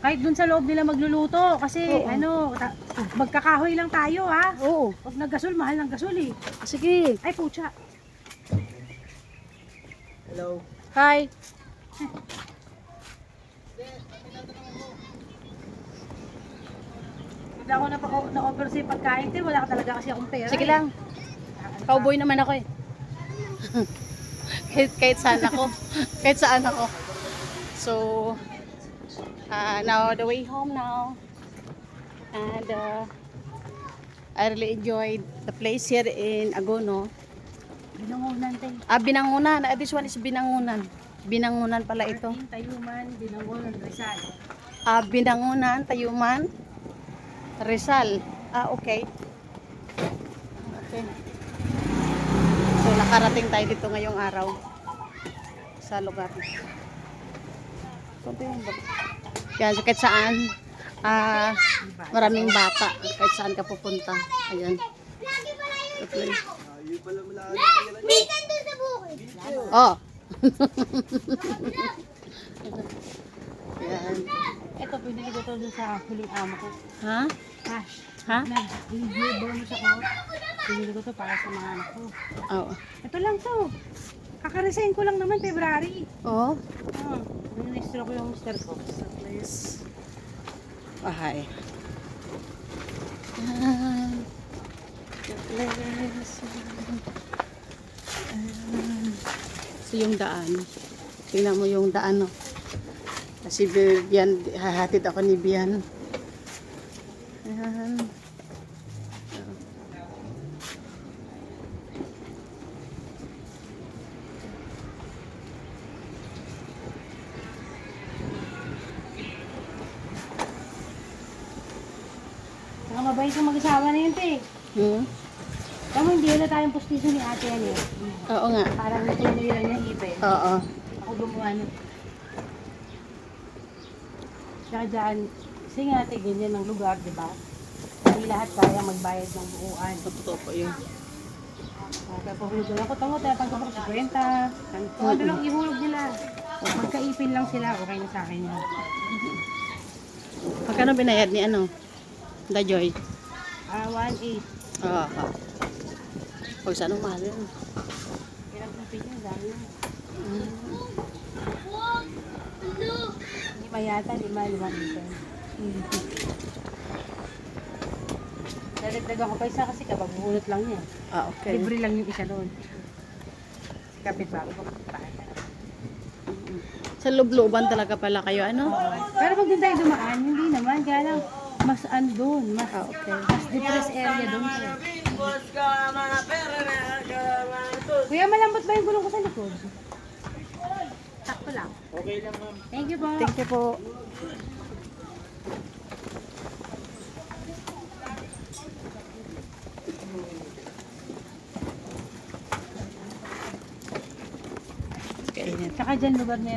Kahit dun sa loob nila magluluto. Kasi magkakahoy lang tayo ha. Oo. Pag naggasol, mahal ng gasol eh. Sige. Ay, pucha. Hello. Hi. Hindi ako na-offer sa pagkain. Wala ka talaga kasi akong pera. Sige lang. Cowboy naman ako eh. kahit saan ako. Kahit saan ako. So, now the way home now. And I really enjoyed the place here in Agono. Binangunan tayo. Binangunan. This one is Binangunan. Binangunan pala ito. Tayuman, Binangunan, Rizal. Binangunan, Tayuman, Rizal. Okay. Okay. So, nakarating tayo dito ngayong araw sa lugar. Yan, so kahit saan, maraming bata. Kahit saan ka pupunta. Ayan. Minsan doon sa bukid. Oh. Yan. Ito, pinili ko to dun sa huling amo ko. Ha? Cash. Ha? Nag-review bonus ako. Pinili ko to para sa mga anak ko. Oh. Ito lang to. Kakaresign ko lang naman February. Oh. Ministro ko yung mister ko sa place. Bahay. Yan. The place. So yung daan. Tingnan mo yung daan, no? Kasi Bian, hahatid ako ni Bian. Ayan. Saka mabait yung mag-asawa na yun, te. Tama, hindi na tayong postiso ni ate yan eh. Oo nga. Parang tinira niya ibe. Oo. Ako gumawa nun. Saka dyan, kasi nga ate, ganyan ng lugar, di ba? Hindi lahat kaya magbayad ng buuan. Totoo po yun. Kaya pahulog ako, tango, tayo pagkapag 50. Kung ano lang ihulog nila. Magkaipin lang sila, okay na sa akin yan. Magkano binayad ni ano? Dajoy? 1.8. Oo. Huwag sa anong mahal yun. Ilang kupit yun, dami na. Hindi pa yata, 5 item. Dadagdagan ko pa isa kasi kapag buhulot lang niya. Okay. Libre lang yung isa doon. Si kapit bago ko Sa lubluban talaga pala kayo, ano? Pero pag doon tayo dumaan, hindi naman. Kaya lang, mas andun. Mas, Okay. mas depressed area doon. Kuya, malambot ba yung gulong ko sa likod? Sakto lang. Okay lang, ma'am. Thank you po. Thank you po. Kainin. Tsaka dyan lugar niya